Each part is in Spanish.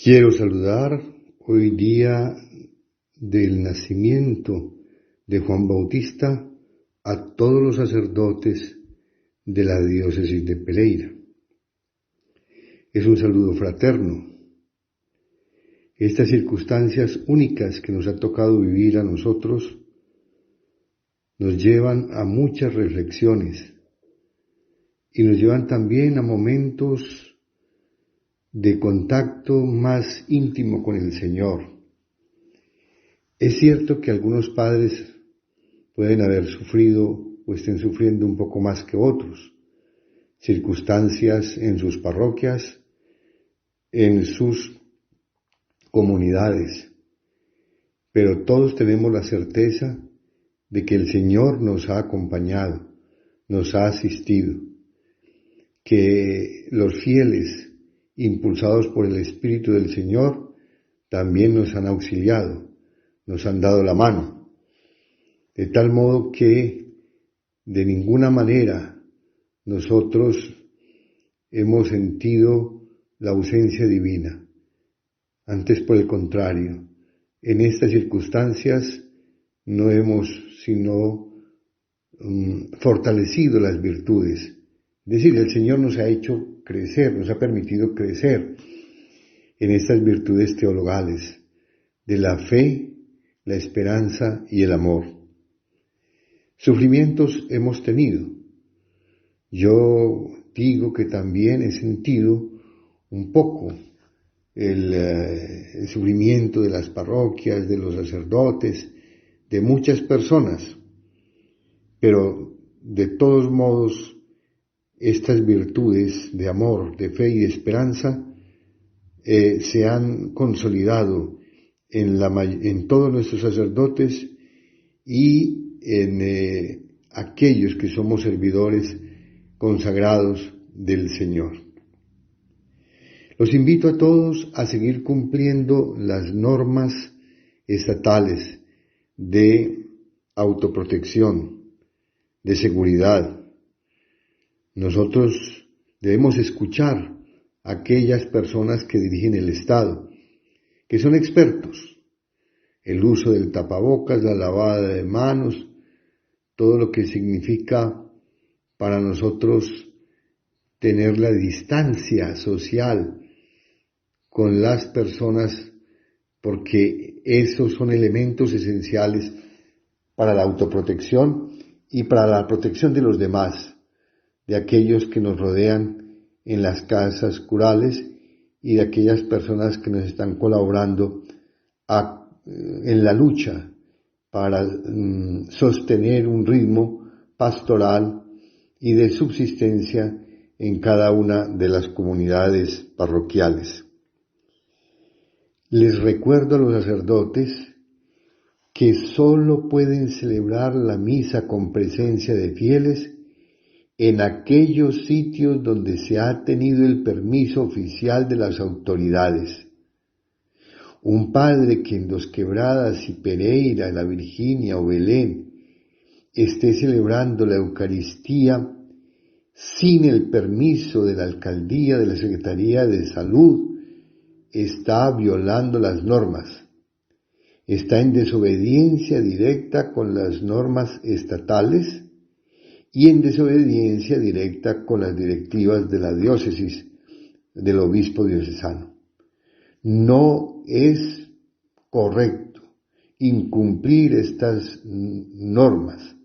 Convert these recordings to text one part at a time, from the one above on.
Quiero saludar hoy día del nacimiento de Juan Bautista a todos los sacerdotes de la diócesis de Pereira. Es un saludo fraterno. Estas circunstancias únicas que nos ha tocado vivir a nosotros nos llevan a muchas reflexiones y nos llevan también a momentos de contacto más íntimo con el Señor. Es cierto que algunos padres pueden haber sufrido o estén sufriendo un poco más que otros, circunstancias en sus parroquias, en sus comunidades, pero todos tenemos la certeza de que el Señor nos ha acompañado, nos ha asistido, que los fieles, impulsados por el Espíritu del Señor, también nos han auxiliado, nos han dado la mano, de tal modo que de ninguna manera nosotros hemos sentido la ausencia divina. Antes, por el contrario, en estas circunstancias no hemos sino fortalecido las virtudes. Es decir, el Señor nos ha hecho crecer, nos ha permitido crecer en estas virtudes teologales de la fe, la esperanza y el amor. Sufrimientos hemos tenido. Yo digo que también he sentido un poco el sufrimiento de las parroquias, de los sacerdotes, de muchas personas, pero de todos modos estas virtudes de amor, de fe y de esperanza se han consolidado en todos nuestros sacerdotes y en aquellos que somos servidores consagrados del Señor. Los invito a todos a seguir cumpliendo las normas estatales de autoprotección, de seguridad. Nosotros debemos escuchar a aquellas personas que dirigen el Estado, que son expertos. El uso del tapabocas, la lavada de manos, todo lo que significa para nosotros tener la distancia social con las personas, porque esos son elementos esenciales para la autoprotección y para la protección de los demás, de aquellos que nos rodean en las casas curales y de aquellas personas que nos están colaborando en la lucha para sostener un ritmo pastoral y de subsistencia en cada una de las comunidades parroquiales. Les recuerdo a los sacerdotes que sólo pueden celebrar la misa con presencia de fieles en aquellos sitios donde se ha tenido el permiso oficial de las autoridades. Un padre que en Dos Quebradas y Pereira, La Virginia o Belén esté celebrando la Eucaristía sin el permiso de la alcaldía, de la Secretaría de Salud, está violando las normas. Está en desobediencia directa con las normas estatales y en desobediencia directa con las directivas de la diócesis, del obispo diocesano. No es correcto incumplir estas normas.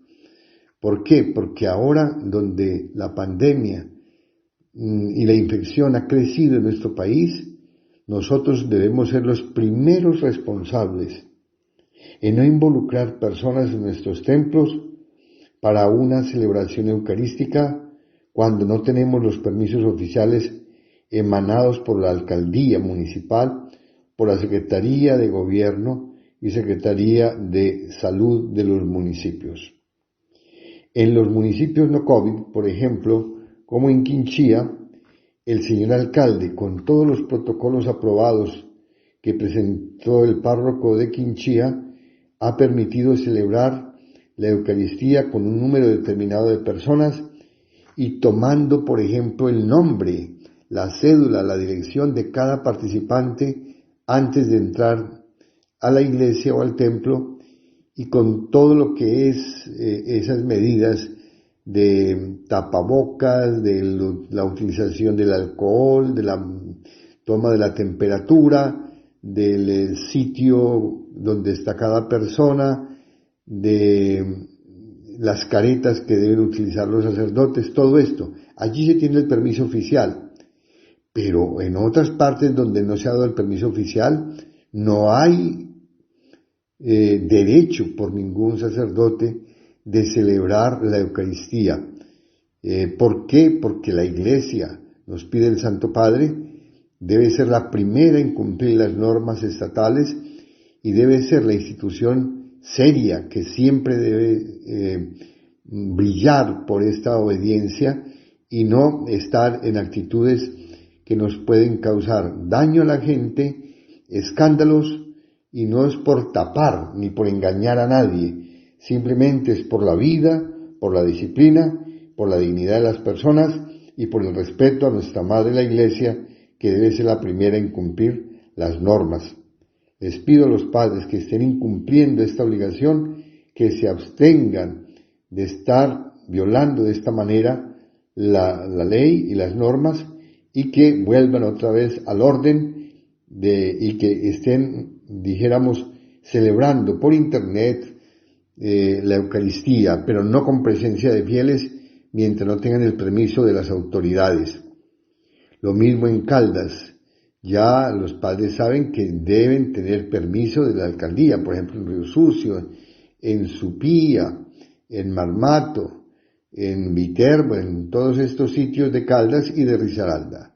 ¿Por qué? Porque ahora, donde la pandemia y la infección ha crecido en nuestro país, nosotros debemos ser los primeros responsables en no involucrar personas en nuestros templos para una celebración eucarística cuando no tenemos los permisos oficiales emanados por la alcaldía municipal, por la Secretaría de Gobierno y Secretaría de Salud de los municipios. En los municipios no COVID, por ejemplo, como en Quinchía, el señor alcalde, con todos los protocolos aprobados que presentó el párroco de Quinchía, ha permitido celebrar la Eucaristía con un número determinado de personas y tomando, por ejemplo, el nombre la cédula, la dirección de cada participante antes de entrar a la iglesia o al templo, y con todo lo que es esas medidas de tapabocas, de la utilización del alcohol, de la toma de la temperatura, del sitio donde está cada persona, de las caretas que deben utilizar los sacerdotes, todo esto. Allí se tiene el permiso oficial, pero en otras partes donde no se ha dado el permiso oficial, no hay derecho por ningún sacerdote de celebrar la Eucaristía. ¿Por qué? Porque la Iglesia, nos pide el Santo Padre, debe ser la primera en cumplir las normas estatales y debe ser la institución seria que siempre debe brillar por esta obediencia y no estar en actitudes que nos pueden causar daño a la gente, escándalos, y no es por tapar ni por engañar a nadie, simplemente es por la vida, por la disciplina, por la dignidad de las personas y por el respeto a nuestra Madre la Iglesia, que debe ser la primera en cumplir las normas. Les pido a los padres que estén incumpliendo esta obligación, que se abstengan de estar violando de esta manera la ley y las normas, y que vuelvan otra vez al orden y que estén, dijéramos, celebrando por internet la Eucaristía, pero no con presencia de fieles mientras no tengan el permiso de las autoridades. Lo mismo en Caldas. Ya los padres saben que deben tener permiso de la alcaldía, por ejemplo en Río Sucio, en Supía, en Marmato, en Viterbo, en todos estos sitios de Caldas y de Risaralda.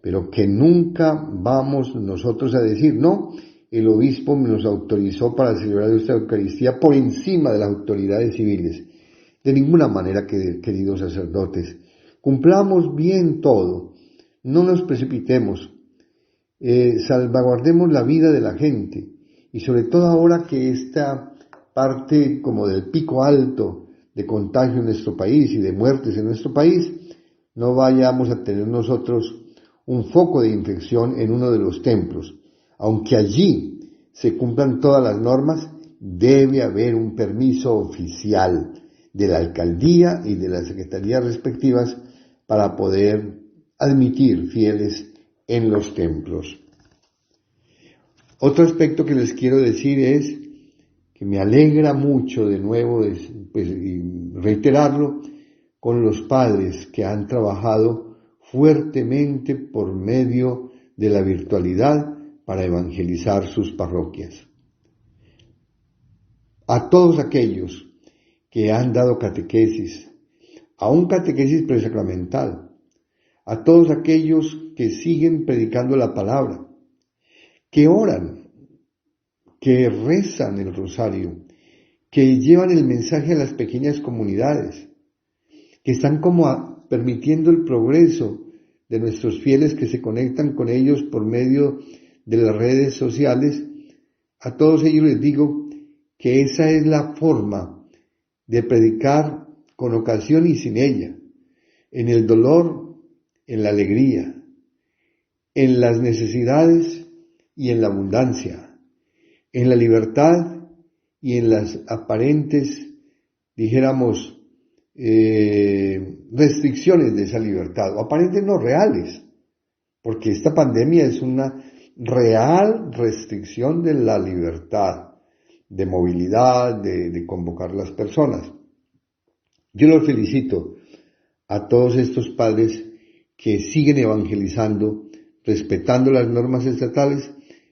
Pero que nunca vamos nosotros a decir, no, el obispo nos autorizó para celebrar esta Eucaristía por encima de las autoridades civiles. De ninguna manera, queridos sacerdotes. Cumplamos bien todo, no nos precipitemos, salvaguardemos la vida de la gente, y sobre todo ahora que esta parte como del pico alto de contagio en nuestro país y de muertes en nuestro país, no vayamos a tener nosotros un foco de infección en uno de los templos. Aunque allí se cumplan todas las normas, debe haber un permiso oficial de la alcaldía y de las secretarías respectivas para poder admitir fieles en los templos. Otro aspecto que les quiero decir es que me alegra mucho de nuevo y reiterarlo con los padres que han trabajado fuertemente por medio de la virtualidad para evangelizar sus parroquias. A todos aquellos que han dado catequesis, aún catequesis presacramental, a todos aquellos que siguen predicando la palabra, que oran, que rezan el rosario, que llevan el mensaje a las pequeñas comunidades, que están como permitiendo el progreso de nuestros fieles que se conectan con ellos por medio de las redes sociales. A todos ellos les digo que esa es la forma de predicar con ocasión y sin ella, en el dolor, en la alegría, en las necesidades y en la abundancia, en la libertad y en las aparentes, dijéramos, restricciones de esa libertad, o aparentes no reales, porque esta pandemia es una real restricción de la libertad de movilidad, de convocar las personas. Yo los felicito a todos estos padres que siguen evangelizando, respetando las normas estatales,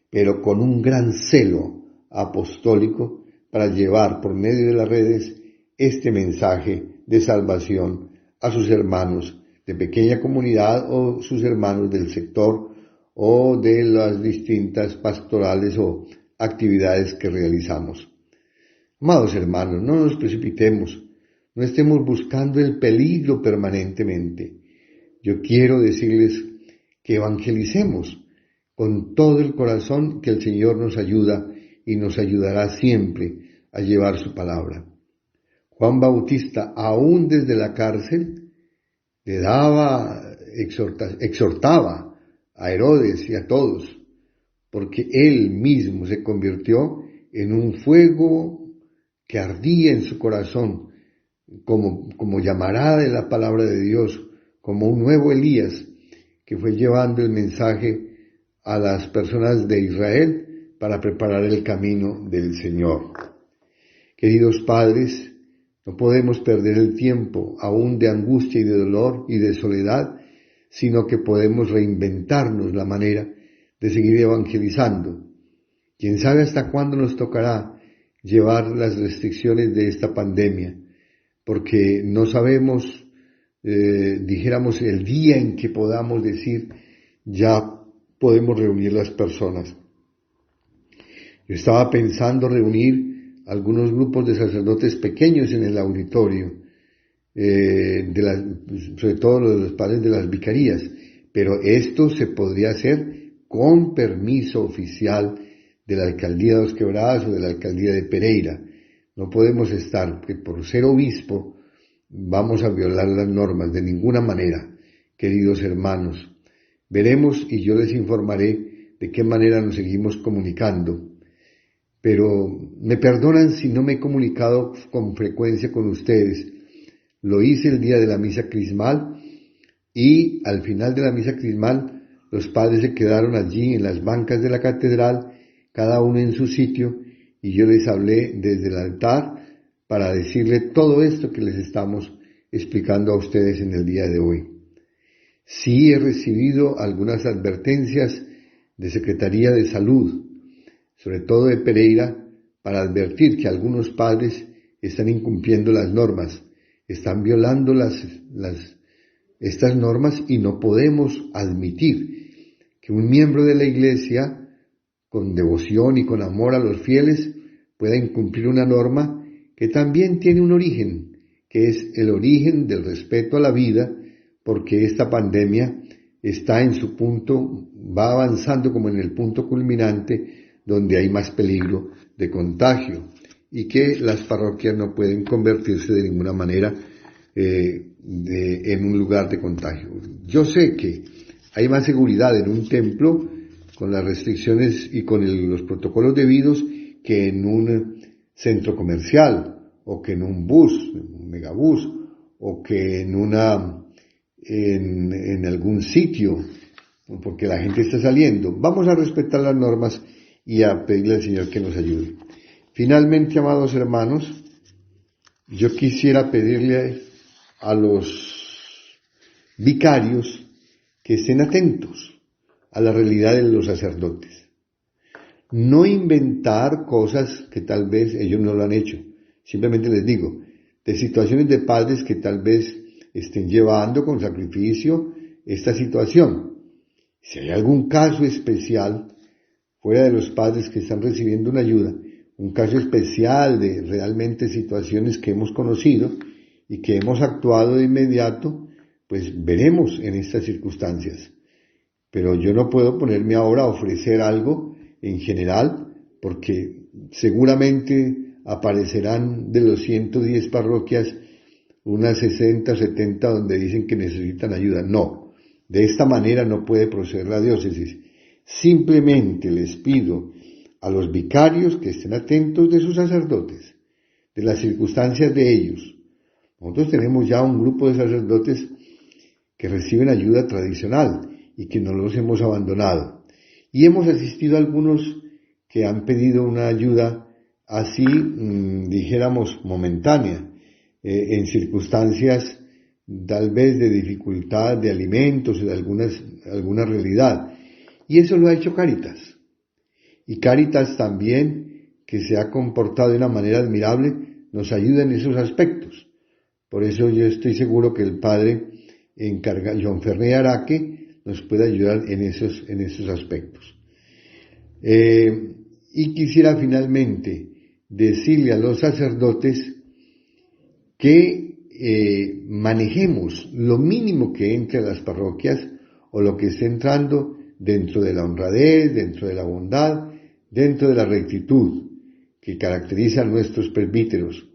pero con un gran celo apostólico para llevar por medio de las redes este mensaje de salvación a sus hermanos de pequeña comunidad o sus hermanos del sector o de las distintas pastorales o actividades que realizamos. Amados hermanos, no nos precipitemos, no estemos buscando el peligro permanentemente. Yo quiero decirles que evangelicemos con todo el corazón, que el Señor nos ayuda y nos ayudará siempre a llevar su palabra. Juan Bautista, aún desde la cárcel, le daba exhortaba a Herodes y a todos, porque él mismo se convirtió en un fuego que ardía en su corazón, como llamará de la palabra de Dios, como un nuevo Elías, que fue llevando el mensaje a las personas de Israel para preparar el camino del Señor. Queridos padres, no podemos perder el tiempo aún de angustia y de dolor y de soledad, sino que podemos reinventarnos la manera de seguir evangelizando. Quién sabe hasta cuándo nos tocará llevar las restricciones de esta pandemia, porque no sabemos, dijéramos, el día en que podamos decir ya podemos reunir las personas. Yo estaba pensando reunir algunos grupos de sacerdotes pequeños en el auditorio, sobre todo los padres de las vicarías, pero esto se podría hacer con permiso oficial de la alcaldía de Dos Quebradas o de la alcaldía de Pereira. No podemos estar, que por ser obispo vamos a violar las normas de ninguna manera, queridos hermanos. Veremos y yo les informaré de qué manera nos seguimos comunicando. Pero me perdonan si no me he comunicado con frecuencia con ustedes. Lo hice el día de la misa crismal y al final de la misa crismal los padres se quedaron allí en las bancas de la catedral, cada uno en su sitio, y yo les hablé desde el altar para decirle todo esto que les estamos explicando a ustedes en el día de hoy. Sí he recibido algunas advertencias de Secretaría de Salud, sobre todo de Pereira, para advertir que algunos padres están incumpliendo las normas, están violando estas normas y no podemos admitir que un miembro de la Iglesia, con devoción y con amor a los fieles, pueda incumplir una norma que también tiene un origen, que es el origen del respeto a la vida, porque esta pandemia está en su punto, va avanzando como en el punto culminante, donde hay más peligro de contagio y que las parroquias no pueden convertirse de ninguna manera en un lugar de contagio. Yo sé que hay más seguridad en un templo con las restricciones y con los protocolos debidos que en un centro comercial o que en un bus, un megabús o que en algún sitio porque la gente está saliendo. Vamos a respetar las normas y a pedirle al Señor que nos ayude. Finalmente, amados hermanos, yo quisiera pedirle a los vicarios que estén atentos a la realidad de los sacerdotes. No inventar cosas que tal vez ellos no lo han hecho. Simplemente les digo, de situaciones de padres que tal vez estén llevando con sacrificio esta situación. Si hay algún caso especial, fuera de los padres que están recibiendo una ayuda, un caso especial de realmente situaciones que hemos conocido y que hemos actuado de inmediato, pues veremos en estas circunstancias. Pero yo no puedo ponerme ahora a ofrecer algo en general, porque seguramente aparecerán de los 110 parroquias unas 60, 70 donde dicen que necesitan ayuda. No, de esta manera no puede proceder la diócesis. Simplemente les pido a los vicarios que estén atentos de sus sacerdotes, de las circunstancias de ellos. Nosotros tenemos ya un grupo de sacerdotes que reciben ayuda tradicional y que no los hemos abandonado. Y hemos asistido a algunos que han pedido una ayuda así, dijéramos, momentánea, en circunstancias tal vez de dificultad de alimentos o de alguna realidad. Y eso lo ha hecho Cáritas. Y Cáritas también, que se ha comportado de una manera admirable, nos ayuda en esos aspectos. Por eso yo estoy seguro que el padre Joan Ferrer Araque nos puede ayudar en esos aspectos. Y quisiera finalmente decirle a los sacerdotes que manejemos lo mínimo que entre a las parroquias o lo que esté entrando dentro de la honradez, dentro de la bondad, dentro de la rectitud que caracteriza a nuestros presbíteros.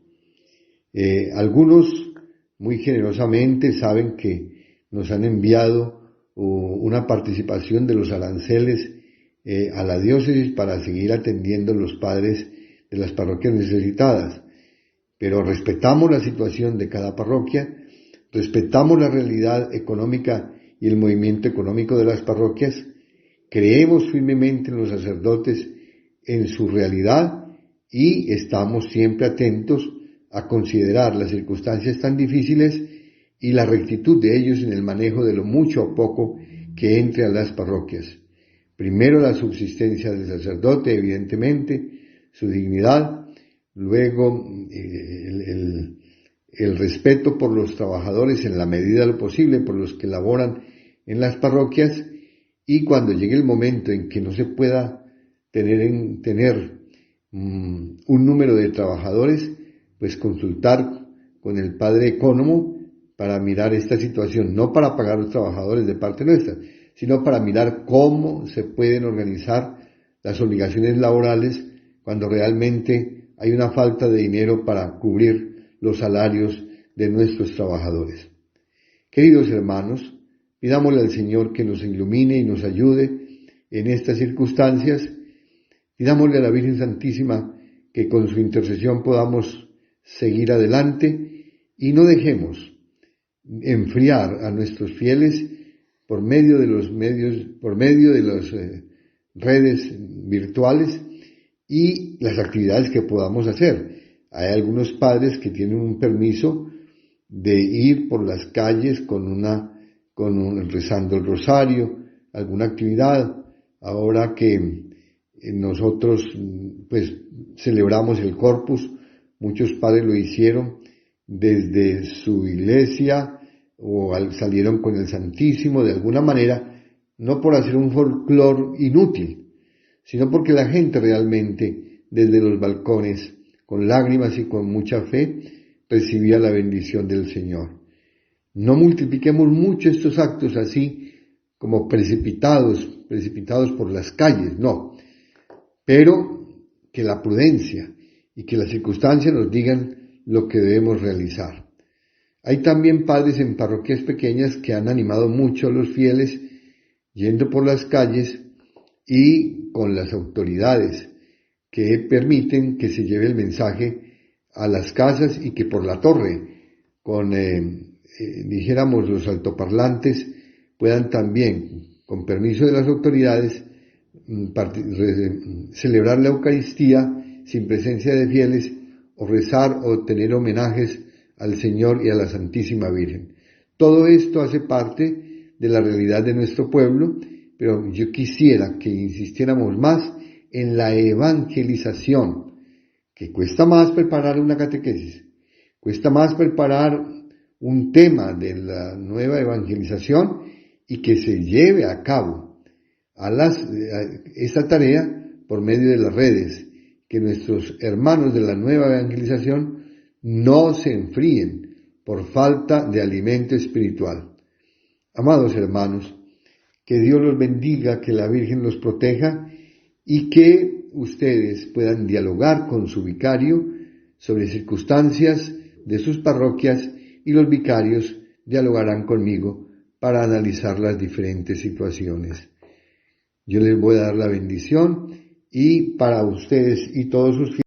Algunos muy generosamente saben que nos han enviado una participación de los aranceles a la diócesis para seguir atendiendo a los padres de las parroquias necesitadas. Pero respetamos la situación de cada parroquia, respetamos la realidad económica y el movimiento económico de las parroquias, creemos firmemente en los sacerdotes, en su realidad, y estamos siempre atentos a considerar las circunstancias tan difíciles y la rectitud de ellos en el manejo de lo mucho o poco que entre a las parroquias. Primero la subsistencia del sacerdote, evidentemente, su dignidad, luego el respeto por los trabajadores en la medida de lo posible, por los que laboran en las parroquias, y cuando llegue el momento en que no se pueda tener un número de trabajadores, pues consultar con el padre ecónomo para mirar esta situación, no para pagar a los trabajadores de parte nuestra, sino para mirar cómo se pueden organizar las obligaciones laborales cuando realmente hay una falta de dinero para cubrir los salarios de nuestros trabajadores. Queridos hermanos, pidámosle al Señor que nos ilumine y nos ayude en estas circunstancias. Pidámosle a la Virgen Santísima que con su intercesión podamos seguir adelante y no dejemos enfriar a nuestros fieles por medio de las redes virtuales y las actividades que podamos hacer. Hay algunos padres que tienen un permiso de ir por las calles rezando el rosario, alguna actividad. Ahora que nosotros pues celebramos el Corpus, muchos padres lo hicieron desde su iglesia o salieron con el Santísimo de alguna manera, no por hacer un folclore inútil, sino porque la gente realmente desde los balcones, con lágrimas y con mucha fe, recibía la bendición del Señor. No multipliquemos mucho estos actos así como precipitados por las calles, no, pero que la prudencia y que las circunstancias nos digan lo que debemos realizar. Hay también padres en parroquias pequeñas que han animado mucho a los fieles yendo por las calles y con las autoridades que permiten que se lleve el mensaje a las casas y que por la torre, con dijéramos los altoparlantes, puedan también, con permiso de las autoridades, celebrar la Eucaristía sin presencia de fieles o rezar o tener homenajes al Señor y a la Santísima Virgen. Todo esto hace parte de la realidad de nuestro pueblo, pero yo quisiera que insistiéramos más en la evangelización, que cuesta más preparar una catequesis, cuesta más preparar un tema de la nueva evangelización y que se lleve a cabo esta tarea por medio de las redes, que nuestros hermanos de la nueva evangelización no se enfríen por falta de alimento espiritual. Amados hermanos, que Dios los bendiga, que la Virgen los proteja y que ustedes puedan dialogar con su vicario sobre circunstancias de sus parroquias y los vicarios dialogarán conmigo para analizar las diferentes situaciones. Yo les voy a dar la bendición y para ustedes y todos sus